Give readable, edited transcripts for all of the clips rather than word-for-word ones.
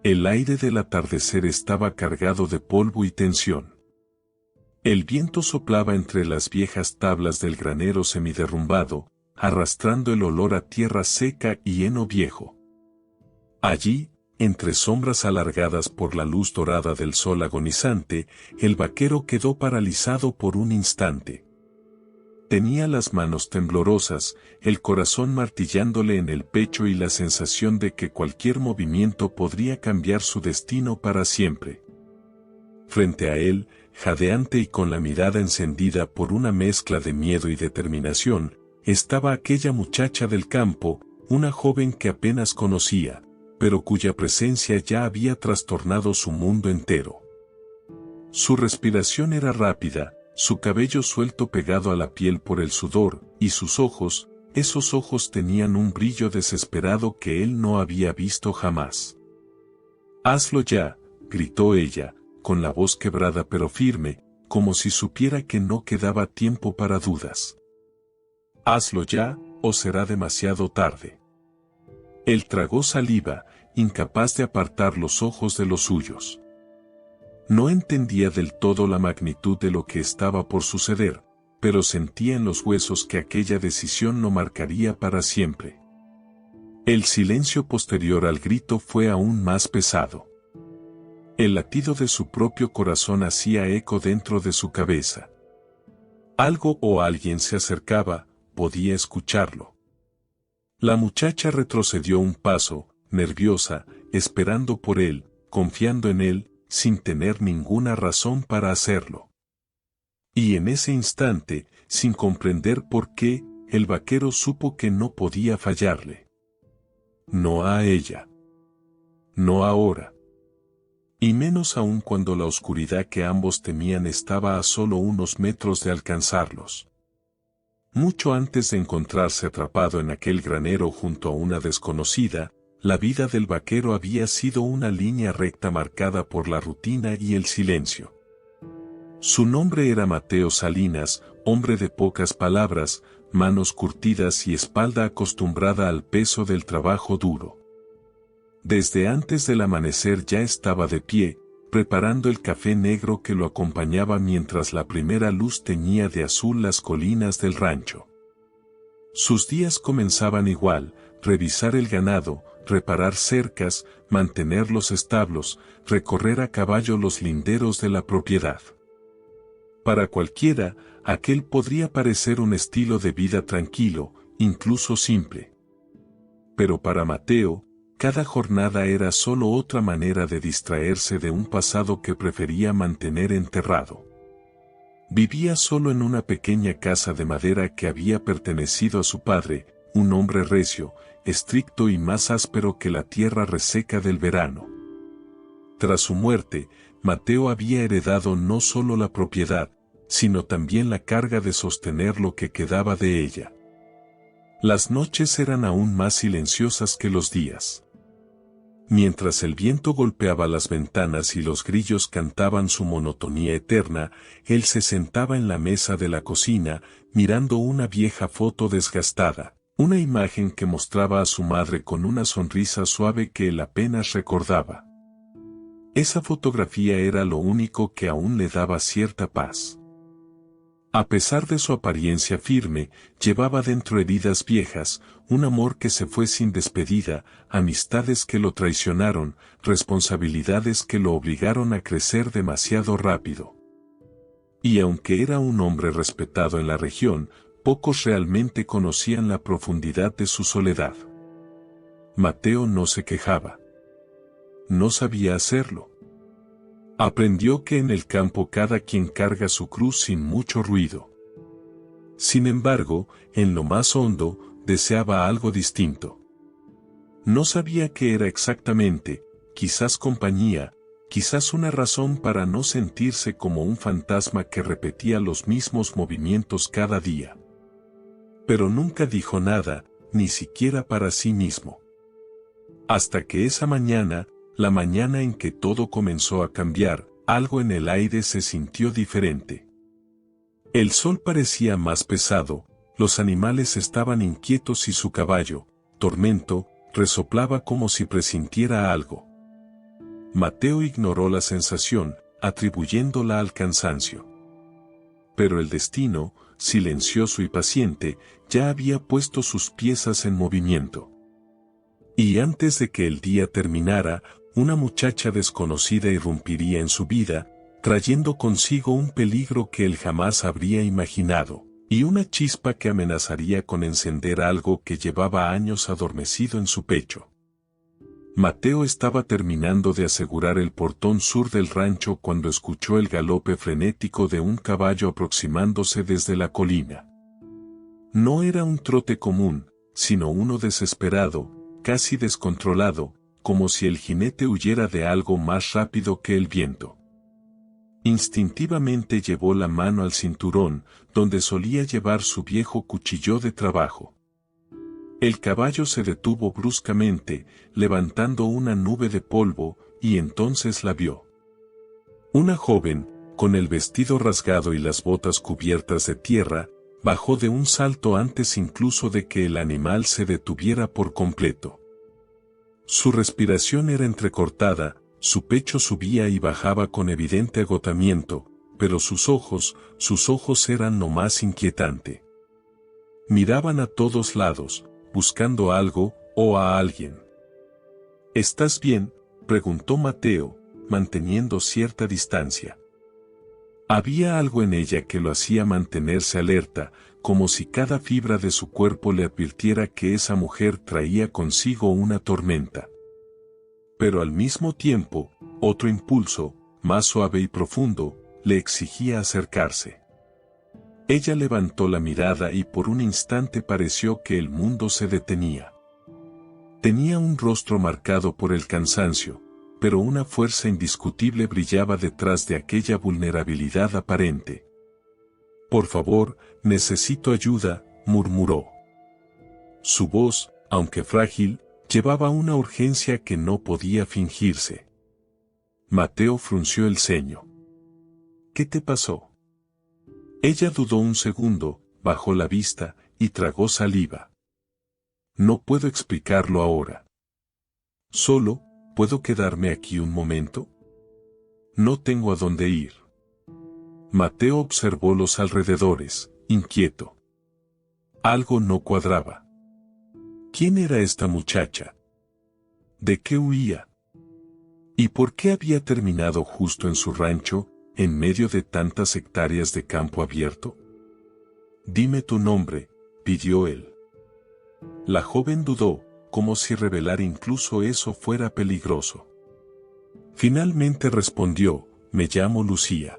El aire del atardecer estaba cargado de polvo y tensión. El viento soplaba entre las viejas tablas del granero semiderrumbado, arrastrando el olor a tierra seca y heno viejo. Allí, entre sombras alargadas por la luz dorada del sol agonizante, el vaquero quedó paralizado por un instante. Tenía las manos temblorosas, el corazón martillándole en el pecho y la sensación de que cualquier movimiento podría cambiar su destino para siempre. Frente a él, jadeante y con la mirada encendida por una mezcla de miedo y determinación, estaba aquella muchacha del campo, una joven que apenas conocía, pero cuya presencia ya había trastornado su mundo entero. Su respiración era rápida, su cabello suelto pegado a la piel por el sudor, y sus ojos, esos ojos tenían un brillo desesperado que él no había visto jamás. «Hazlo ya», gritó ella, con la voz quebrada pero firme, como si supiera que no quedaba tiempo para dudas. «Hazlo ya, o será demasiado tarde». Él tragó saliva, incapaz de apartar los ojos de los suyos. No entendía del todo la magnitud de lo que estaba por suceder, pero sentía en los huesos que aquella decisión lo marcaría para siempre. El silencio posterior al grito fue aún más pesado. El latido de su propio corazón hacía eco dentro de su cabeza. Algo o alguien se acercaba, podía escucharlo. La muchacha retrocedió un paso, nerviosa, esperando por él, confiando en él, sin tener ninguna razón para hacerlo. Y en ese instante, sin comprender por qué, el vaquero supo que no podía fallarle. No a ella. No ahora. Y menos aún cuando la oscuridad que ambos temían estaba a solo unos metros de alcanzarlos. Mucho antes de encontrarse atrapado en aquel granero junto a una desconocida, la vida del vaquero había sido una línea recta marcada por la rutina y el silencio. Su nombre era Mateo Salinas, hombre de pocas palabras, manos curtidas y espalda acostumbrada al peso del trabajo duro. Desde antes del amanecer ya estaba de pie, preparando el café negro que lo acompañaba mientras la primera luz teñía de azul las colinas del rancho. Sus días comenzaban igual: revisar el ganado, reparar cercas, mantener los establos, recorrer a caballo los linderos de la propiedad. Para cualquiera, aquel podría parecer un estilo de vida tranquilo, incluso simple. Pero para Mateo, cada jornada era solo otra manera de distraerse de un pasado que prefería mantener enterrado. Vivía solo en una pequeña casa de madera que había pertenecido a su padre, un hombre recio, estricto y más áspero que la tierra reseca del verano. Tras su muerte, Mateo había heredado no solo la propiedad, sino también la carga de sostener lo que quedaba de ella. Las noches eran aún más silenciosas que los días. Mientras el viento golpeaba las ventanas y los grillos cantaban su monotonía eterna, él se sentaba en la mesa de la cocina, mirando una vieja foto desgastada, una imagen que mostraba a su madre con una sonrisa suave que él apenas recordaba. Esa fotografía era lo único que aún le daba cierta paz. A pesar de su apariencia firme, llevaba dentro heridas viejas, un amor que se fue sin despedida, amistades que lo traicionaron, responsabilidades que lo obligaron a crecer demasiado rápido. Y aunque era un hombre respetado en la región, pocos realmente conocían la profundidad de su soledad. Mateo no se quejaba. No sabía hacerlo. Aprendió que en el campo cada quien carga su cruz sin mucho ruido. Sin embargo, en lo más hondo, deseaba algo distinto. No sabía qué era exactamente, quizás compañía, quizás una razón para no sentirse como un fantasma que repetía los mismos movimientos cada día. Pero nunca dijo nada, ni siquiera para sí mismo. Hasta que esa mañana, la mañana en que todo comenzó a cambiar, algo en el aire se sintió diferente. El sol parecía más pesado, los animales estaban inquietos y su caballo, Tormento, resoplaba como si presintiera algo. Mateo ignoró la sensación, atribuyéndola al cansancio. Pero el destino, silencioso y paciente, ya había puesto sus piezas en movimiento. Y antes de que el día terminara, una muchacha desconocida irrumpiría en su vida, trayendo consigo un peligro que él jamás habría imaginado, y una chispa que amenazaría con encender algo que llevaba años adormecido en su pecho. Mateo estaba terminando de asegurar el portón sur del rancho cuando escuchó el galope frenético de un caballo aproximándose desde la colina. No era un trote común, sino uno desesperado, casi descontrolado, como si el jinete huyera de algo más rápido que el viento. Instintivamente llevó la mano al cinturón, donde solía llevar su viejo cuchillo de trabajo. El caballo se detuvo bruscamente, levantando una nube de polvo, y entonces la vio. Una joven, con el vestido rasgado y las botas cubiertas de tierra, bajó de un salto antes incluso de que el animal se detuviera por completo. Su respiración era entrecortada, su pecho subía y bajaba con evidente agotamiento, pero sus ojos eran lo más inquietante. Miraban a todos lados, buscando algo, o a alguien. ¿Estás bien?, preguntó Mateo, manteniendo cierta distancia. Había algo en ella que lo hacía mantenerse alerta, como si cada fibra de su cuerpo le advirtiera que esa mujer traía consigo una tormenta. Pero al mismo tiempo, otro impulso, más suave y profundo, le exigía acercarse. Ella levantó la mirada y por un instante pareció que el mundo se detenía. Tenía un rostro marcado por el cansancio, pero una fuerza indiscutible brillaba detrás de aquella vulnerabilidad aparente. «Por favor, necesito ayuda», murmuró. Su voz, aunque frágil, llevaba una urgencia que no podía fingirse. Mateo frunció el ceño. «¿Qué te pasó?». Ella dudó un segundo, bajó la vista, y tragó saliva. «No puedo explicarlo ahora. Solo, ¿puedo quedarme aquí un momento? No tengo a dónde ir». Mateo observó los alrededores, inquieto. Algo no cuadraba. ¿Quién era esta muchacha? ¿De qué huía? ¿Y por qué había terminado justo en su rancho, en medio de tantas hectáreas de campo abierto? «Dime tu nombre», pidió él. La joven dudó, como si revelar incluso eso fuera peligroso. Finalmente respondió: «Me llamo Lucía».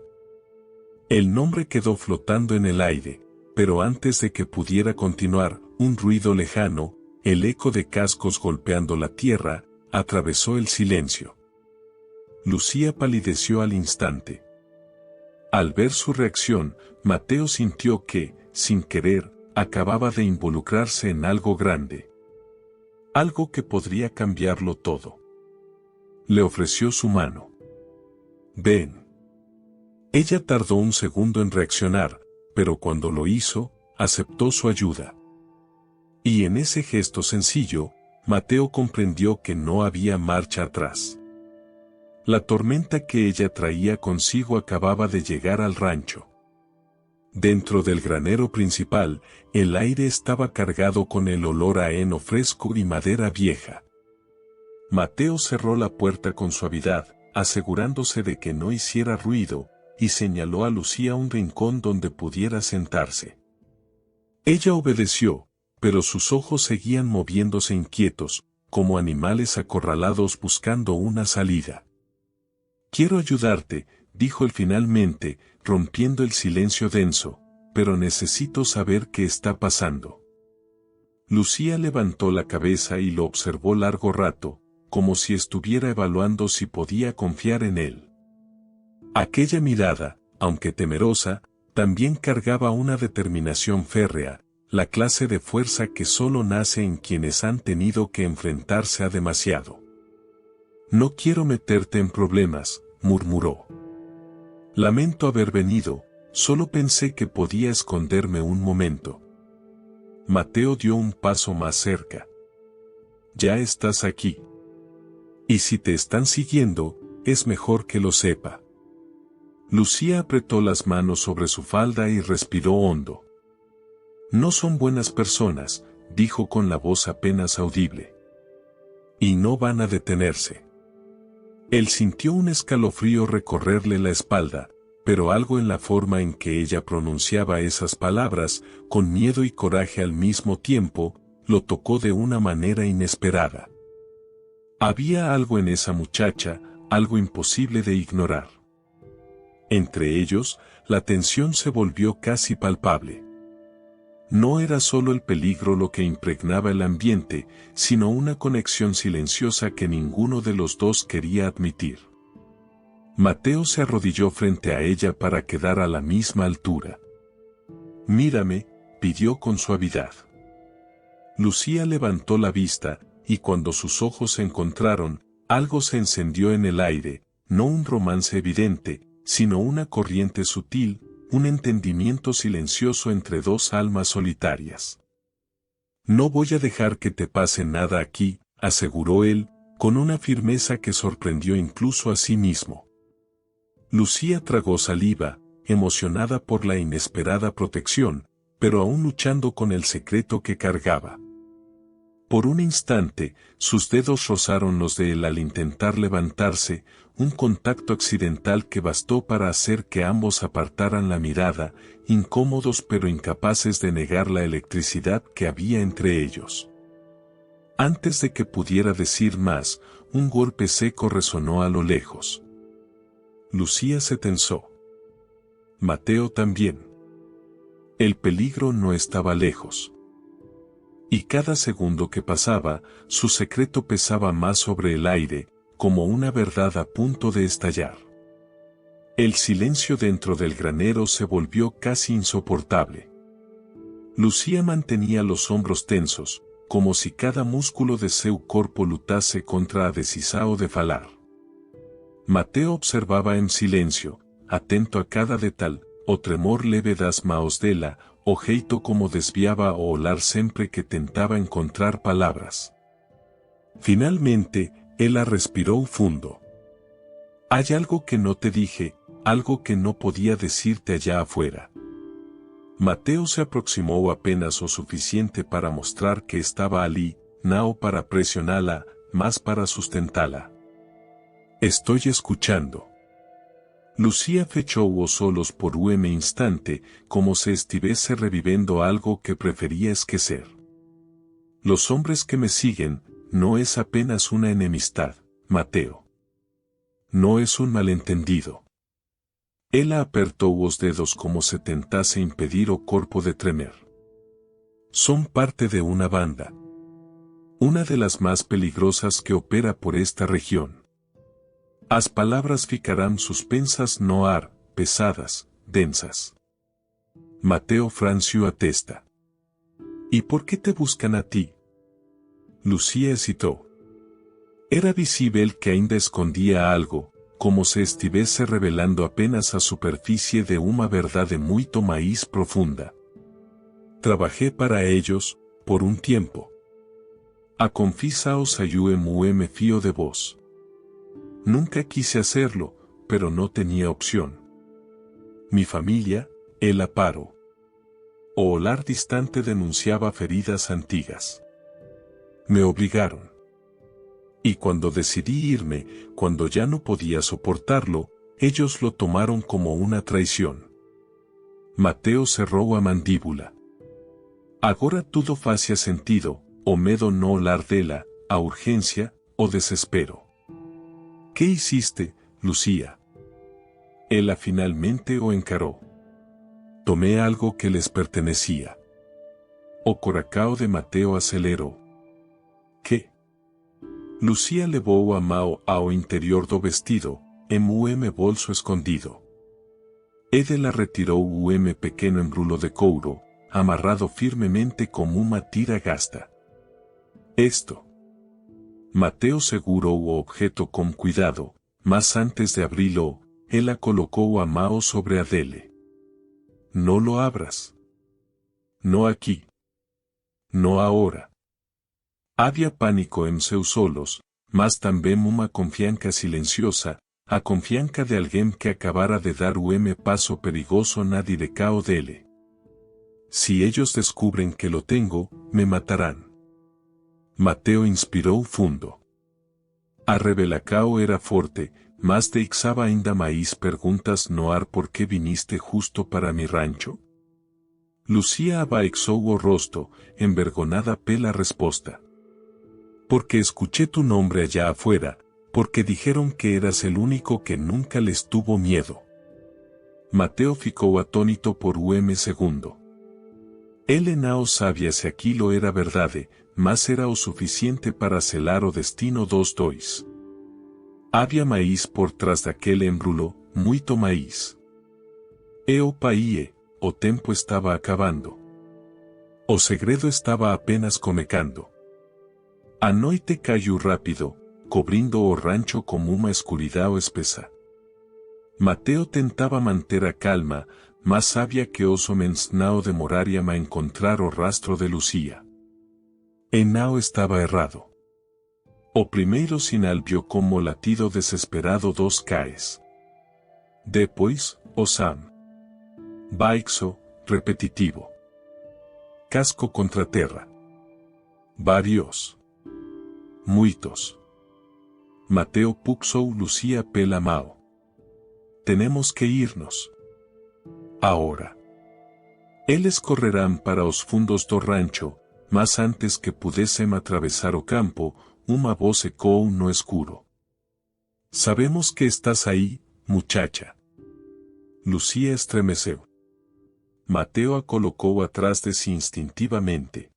El nombre quedó flotando en el aire, pero antes de que pudiera continuar, un ruido lejano, el eco de cascos golpeando la tierra, atravesó el silencio. Lucía palideció al instante. Al ver su reacción, Mateo sintió que, sin querer, acababa de involucrarse en algo grande. Algo que podría cambiarlo todo. Le ofreció su mano. «Ven». Ella tardó un segundo en reaccionar, pero cuando lo hizo, aceptó su ayuda. Y en ese gesto sencillo, Mateo comprendió que no había marcha atrás. La tormenta que ella traía consigo acababa de llegar al rancho. Dentro del granero principal, el aire estaba cargado con el olor a heno fresco y madera vieja. Mateo cerró la puerta con suavidad, asegurándose de que no hiciera ruido, y señaló a Lucía un rincón donde pudiera sentarse. Ella obedeció, pero sus ojos seguían moviéndose inquietos, como animales acorralados buscando una salida. «Quiero ayudarte», dijo él finalmente, rompiendo el silencio denso, «pero necesito saber qué está pasando». Lucía levantó la cabeza y lo observó largo rato, como si estuviera evaluando si podía confiar en él. Aquella mirada, aunque temerosa, también cargaba una determinación férrea, la clase de fuerza que solo nace en quienes han tenido que enfrentarse a demasiado. «No quiero meterte en problemas», murmuró. «Lamento haber venido, solo pensé que podía esconderme un momento». Mateo dio un paso más cerca. «Ya estás aquí». Y si te están siguiendo, es mejor que lo sepa. Lucía apretó las manos sobre su falda y respiró hondo. No son buenas personas, dijo con la voz apenas audible. Y no van a detenerse. Él sintió un escalofrío recorrerle la espalda, pero algo en la forma en que ella pronunciaba esas palabras, con miedo y coraje al mismo tiempo, lo tocó de una manera inesperada. Había algo en esa muchacha, algo imposible de ignorar. Entre ellos, la tensión se volvió casi palpable. No era solo el peligro lo que impregnaba el ambiente, sino una conexión silenciosa que ninguno de los dos quería admitir. Mateo se arrodilló frente a ella para quedar a la misma altura. «Mírame», pidió con suavidad. Lucía levantó la vista, y cuando sus ojos se encontraron, algo se encendió en el aire, no un romance evidente, sino una corriente sutil, un entendimiento silencioso entre dos almas solitarias. «No voy a dejar que te pase nada aquí», aseguró él, con una firmeza que sorprendió incluso a sí mismo. Lucía tragó saliva, emocionada por la inesperada protección, pero aún luchando con el secreto que cargaba. Por un instante, sus dedos rozaron los de él al intentar levantarse, un contacto accidental que bastó para hacer que ambos apartaran la mirada, incómodos pero incapaces de negar la electricidad que había entre ellos. Antes de que pudiera decir más, un golpe seco resonó a lo lejos. Lucía se tensó. Mateo también. El peligro no estaba lejos. Y cada segundo que pasaba, su secreto pesaba más sobre el aire, como una verdad a punto de estallar. El silencio dentro del granero se volvió casi insoportable. Lucía mantenía los hombros tensos, como si cada músculo de su cuerpo lutase contra a desisao de falar. Mateo observaba en silencio, atento a cada detalle, o tremor leve das maos dela, o jeito como desviaba o olar siempre que tentaba encontrar palabras. Finalmente, ella respiró fundo. «Hay algo que no te dije, algo que no podía decirte allá afuera». Mateo se aproximó apenas o suficiente para mostrar que estaba allí, no para presionarla, más para sustentarla. «Estoy escuchando». Lucía fechó los ojos por un instante, como si estuviese reviviendo algo que prefería esquecer. «Los hombres que me siguen, no es apenas una enemistad, Mateo. No es un malentendido». Ella apertó los dedos como se tentase impedir o cuerpo de tremer. «Son parte de una banda. Una de las más peligrosas que opera por esta región. As palabras ficarán suspensas no ar, pesadas, densas». Mateo franció a testa. «¿Y por qué te buscan a ti?» Lucía hesitó. Era visible que ainda escondía algo, como se estuviese revelando apenas a superficie de una verdad de muito maíz profunda. «Trabajé para ellos, por un tiempo. A confisaos ayue me fío de vos. Nunca quise hacerlo, pero no tenía opción. Mi familia, el aparo. O olar distante denunciaba feridas antiguas. Me obligaron. Y cuando decidí irme, cuando ya no podía soportarlo, ellos lo tomaron como una traición». Mateo cerró a mandíbula. «Agora tudo fazia sentido, o medo no olar dela, a urgencia, o desespero». «¿Qué hiciste, Lucía?» Ella finalmente o encaró. «Tomé algo que les pertenecía». O coracao de Mateo aceleró. «¿Qué?» Lucía levou a mão ao interior do vestido, bolso escondido. Ella retiró pequeño embrulo de couro, amarrado firmemente como una tira gasta. «Esto». Mateo seguró o objeto con cuidado, mas antes de abrirlo, ella colocó a mão sobre Adele. «No lo abras. No aquí. No ahora». Había pánico en seus solos, mas también una confianza silenciosa, a confianza de alguien que acabara de dar un paso perigoso na direcao dele. Si ellos descubren que lo tengo, me matarán. Mateo inspiró fundo. A revelacao era forte, mas de ixaba ainda maíz perguntas no ar por qué viniste justo para mi rancho. Lucía abaixou o rosto, envergonada pela respuesta. Porque escuché tu nombre allá afuera, porque dijeron que eras el único que nunca les tuvo miedo. Mateo ficou atónito por segundo. Ele não sabia se aquilo era verdade, mas era o suficiente para selar o destino dos dois. Havia maíz por trás daquele embrulo, muito maíz. E o paie, o tempo estava acabando. O segredo estava apenas comecando. A noite caiu rápido, cobrindo o rancho como uma escuridão espessa. Mateo tentava manter a calma, mas sabia que os homens não demorariam a encontrar o rastro de Lucía. E não estava errado. O primeiro sinal vio como latido desesperado dos cães. Depois, o Sam. Baixo, repetitivo. Casco contra terra. Varios. Muitos. Mateo puxou Lucía pela mão. Tenemos que irnos. Ahora. Eles correrán para os fundos do rancho, mas antes que pudessem atravessar o campo, uma voz ecoou no escuro. Sabemos que estás aí, muchacha. Lucía estremeceu. Mateo a colocou atrás de si instintivamente.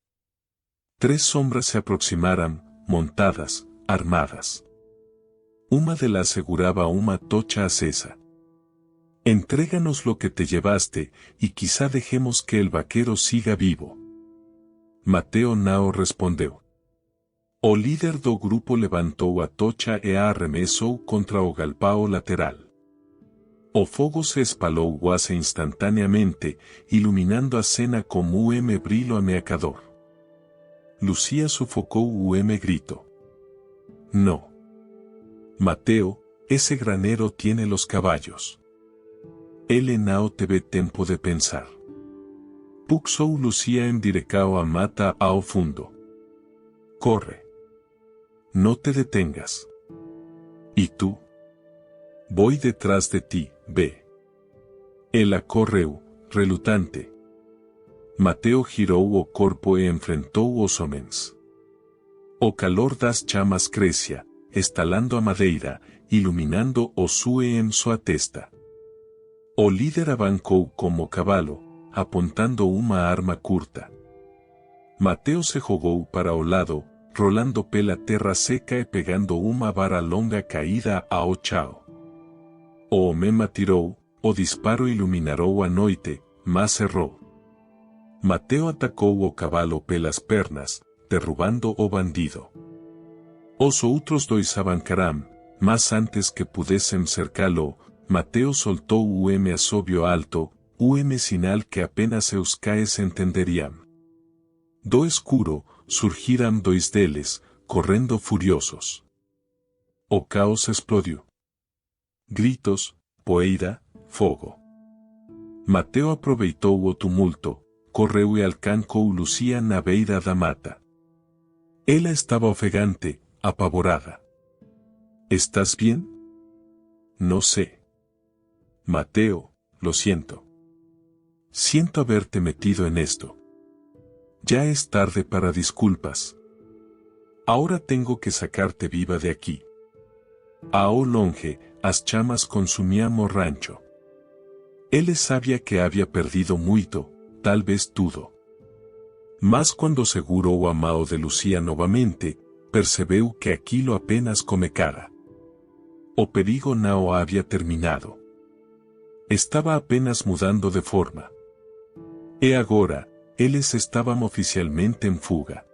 3 sombras se aproximaram, montadas, armadas. Uma delas seguraba uma tocha acesa. Entréganos lo que te llevaste, y quizá dejemos que el vaquero siga vivo. Mateo não respondeu. O líder do grupo levantou a tocha e a arremessou contra o galpão lateral. O fogo se espalhou quase instantaneamente, iluminando a cena como brilho ameaçador. Lucía sufocou o grito. No. Mateo, ese granero tiene los caballos. Ele não teve tempo de pensar. Puxou Lucía en direcao a mata ao fundo. Corre. No te detengas. ¿Y tú? Voy detrás de ti, ve. Ela correu, relutante. Mateo girou o corpo e enfrentou os homens. O calor das chamas crecía, estalando a madeira, iluminando o sue en sua testa. O líder avancou como cavalo, apontando uma arma curta. Mateo se jogou para o lado, rolando pela terra seca e pegando uma vara longa caída ao chão. O homem atirou, o disparo iluminarou a noite, mas errou. Mateo atacou o cavalo pelas pernas, derrubando o bandido. Os outros dois avancaram, mas antes que pudessem cercá-lo, Mateo soltou o assobio alto, o sinal que apenas seus cães entenderiam. Do escuro, surgiram 2 deles, correndo furiosos. O caos explodiu. Gritos, poeira, fogo. Mateo aproveitou o tumulto, correu e alcancou Lucía na beira da mata. Ela estava ofegante, apavorada. ¿Estás bien? No sé. Mateo, lo siento. Siento haberte metido en esto. Ya es tarde para disculpas. Ahora tengo que sacarte viva de aquí. Ao longe, as chamas consumían o rancho. Ele sabia que había perdido muito, tal vez tudo. Mas quando segurou a mão de Lucía novamente, percebeu que aquilo apenas começara. O perigo não havia terminado. Estaba apenas mudando de forma. E agora, eles estaban oficialmente en fuga.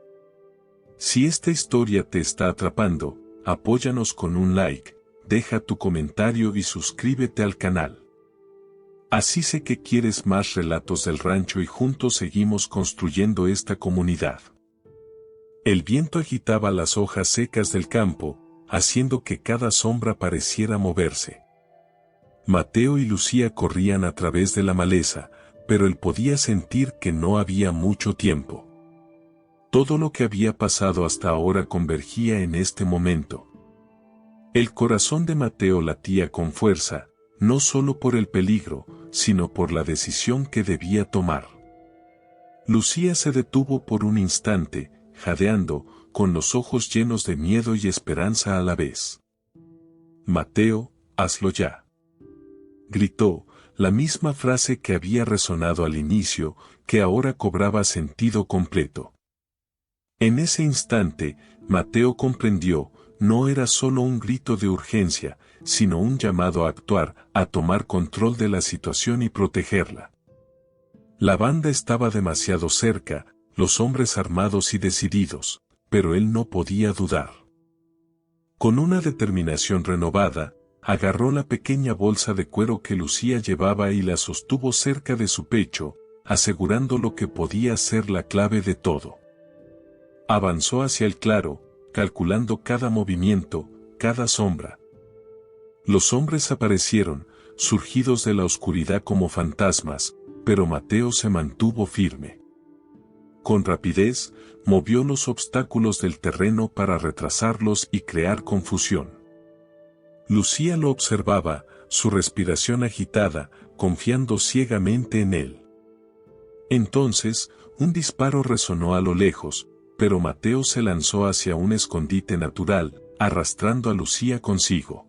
Si esta historia te está atrapando, apóyanos con un like, deja tu comentario y suscríbete al canal. Así sé que quieres más relatos del rancho y juntos seguimos construyendo esta comunidad. El viento agitaba las hojas secas del campo, haciendo que cada sombra pareciera moverse. Mateo y Lucía corrían a través de la maleza, pero él podía sentir que no había mucho tiempo. Todo lo que había pasado hasta ahora convergía en este momento. El corazón de Mateo latía con fuerza, no solo por el peligro, sino por la decisión que debía tomar. Lucía se detuvo por un instante, jadeando, con los ojos llenos de miedo y esperanza a la vez. «Mateo, hazlo ya», gritó, la misma frase que había resonado al inicio, que ahora cobraba sentido completo. En ese instante, Mateo comprendió, no era solo un grito de urgencia, sino un llamado a actuar, a tomar control de la situación y protegerla. La banda estaba demasiado cerca, los hombres armados y decididos, pero él no podía dudar. Con una determinación renovada, agarró la pequeña bolsa de cuero que Lucía llevaba y la sostuvo cerca de su pecho, asegurando lo que podía ser la clave de todo. Avanzó hacia el claro, calculando cada movimiento, cada sombra. Los hombres aparecieron, surgidos de la oscuridad como fantasmas, pero Mateo se mantuvo firme. Con rapidez, movió los obstáculos del terreno para retrasarlos y crear confusión. Lucía lo observaba, su respiración agitada, confiando ciegamente en él. Entonces, un disparo resonó a lo lejos, pero Mateo se lanzó hacia un escondite natural, arrastrando a Lucía consigo.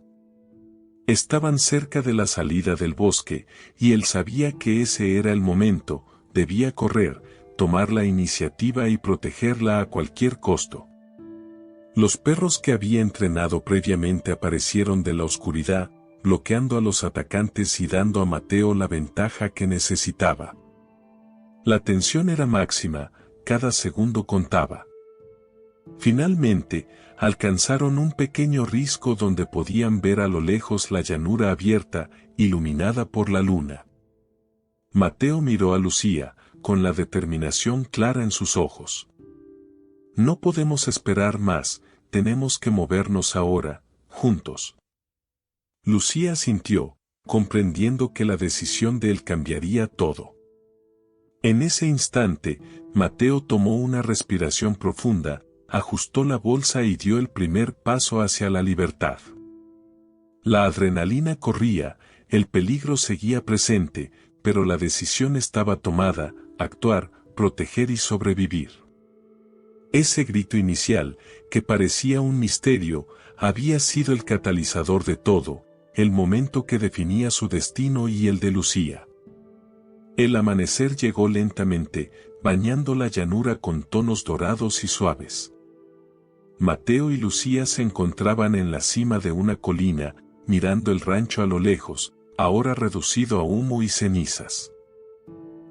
Estaban cerca de la salida del bosque, y él sabía que ese era el momento, debía correr, tomar la iniciativa y protegerla a cualquier costo. Los perros que había entrenado previamente aparecieron de la oscuridad, bloqueando a los atacantes y dando a Mateo la ventaja que necesitaba. La tensión era máxima, cada segundo contaba. Finalmente, alcanzaron un pequeño risco donde podían ver a lo lejos la llanura abierta, iluminada por la luna. Mateo miró a Lucía, con la determinación clara en sus ojos. «No podemos esperar más, tenemos que movernos ahora, juntos». Lucía asintió, comprendiendo que la decisión de él cambiaría todo. En ese instante, Mateo tomó una respiración profunda, ajustó la bolsa y dio el primer paso hacia la libertad. La adrenalina corría, el peligro seguía presente, pero la decisión estaba tomada: actuar, proteger y sobrevivir. Ese grito inicial, que parecía un misterio, había sido el catalizador de todo, el momento que definía su destino y el de Lucía. El amanecer llegó lentamente, bañando la llanura con tonos dorados y suaves. Mateo y Lucía se encontraban en la cima de una colina, mirando el rancho a lo lejos, ahora reducido a humo y cenizas.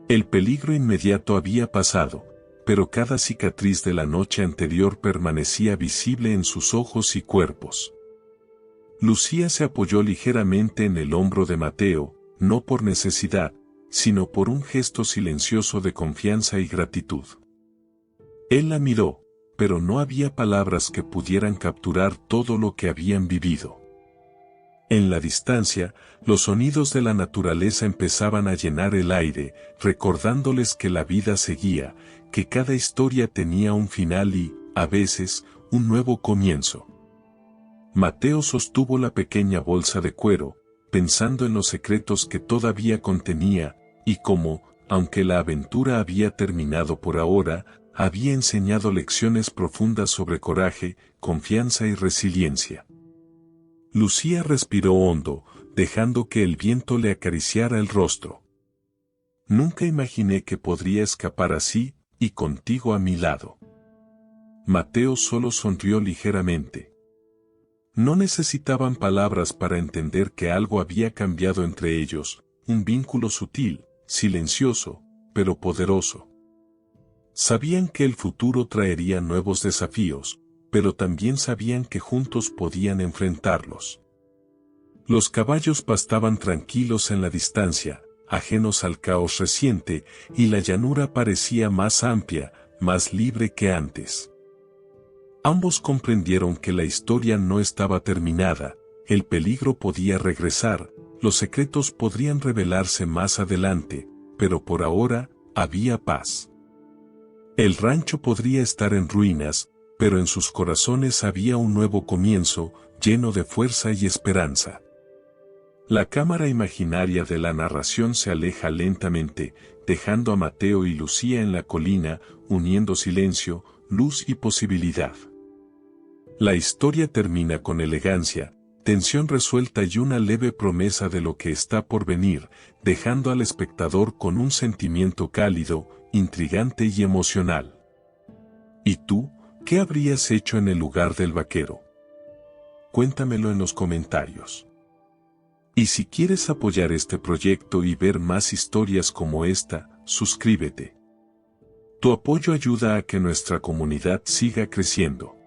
El peligro inmediato había pasado, pero cada cicatriz de la noche anterior permanecía visible en sus ojos y cuerpos. Lucía se apoyó ligeramente en el hombro de Mateo, no por necesidad, sino por un gesto silencioso de confianza y gratitud. Él la miró, pero no había palabras que pudieran capturar todo lo que habían vivido. En la distancia, los sonidos de la naturaleza empezaban a llenar el aire, recordándoles que la vida seguía, que cada historia tenía un final y, a veces, un nuevo comienzo. Mateo sostuvo la pequeña bolsa de cuero, pensando en los secretos que todavía contenía, y cómo, aunque la aventura había terminado por ahora, había enseñado lecciones profundas sobre coraje, confianza y resiliencia. Lucía respiró hondo, dejando que el viento le acariciara el rostro. «Nunca imaginé que podría escapar así, y contigo a mi lado». Mateo solo sonrió ligeramente. No necesitaban palabras para entender que algo había cambiado entre ellos, un vínculo sutil, silencioso, pero poderoso. Sabían que el futuro traería nuevos desafíos, pero también sabían que juntos podían enfrentarlos. Los caballos pastaban tranquilos en la distancia, ajenos al caos reciente, y la llanura parecía más amplia, más libre que antes. Ambos comprendieron que la historia no estaba terminada, el peligro podía regresar, los secretos podrían revelarse más adelante, pero por ahora, había paz. El rancho podría estar en ruinas, pero en sus corazones había un nuevo comienzo, lleno de fuerza y esperanza. La cámara imaginaria de la narración se aleja lentamente, dejando a Mateo y Lucía en la colina, uniendo silencio, luz y posibilidad. La historia termina con elegancia, tensión resuelta y una leve promesa de lo que está por venir, dejando al espectador con un sentimiento cálido, intrigante y emocional. ¿Y tú, qué habrías hecho en el lugar del vaquero? Cuéntamelo en los comentarios. Y si quieres apoyar este proyecto y ver más historias como esta, suscríbete. Tu apoyo ayuda a que nuestra comunidad siga creciendo.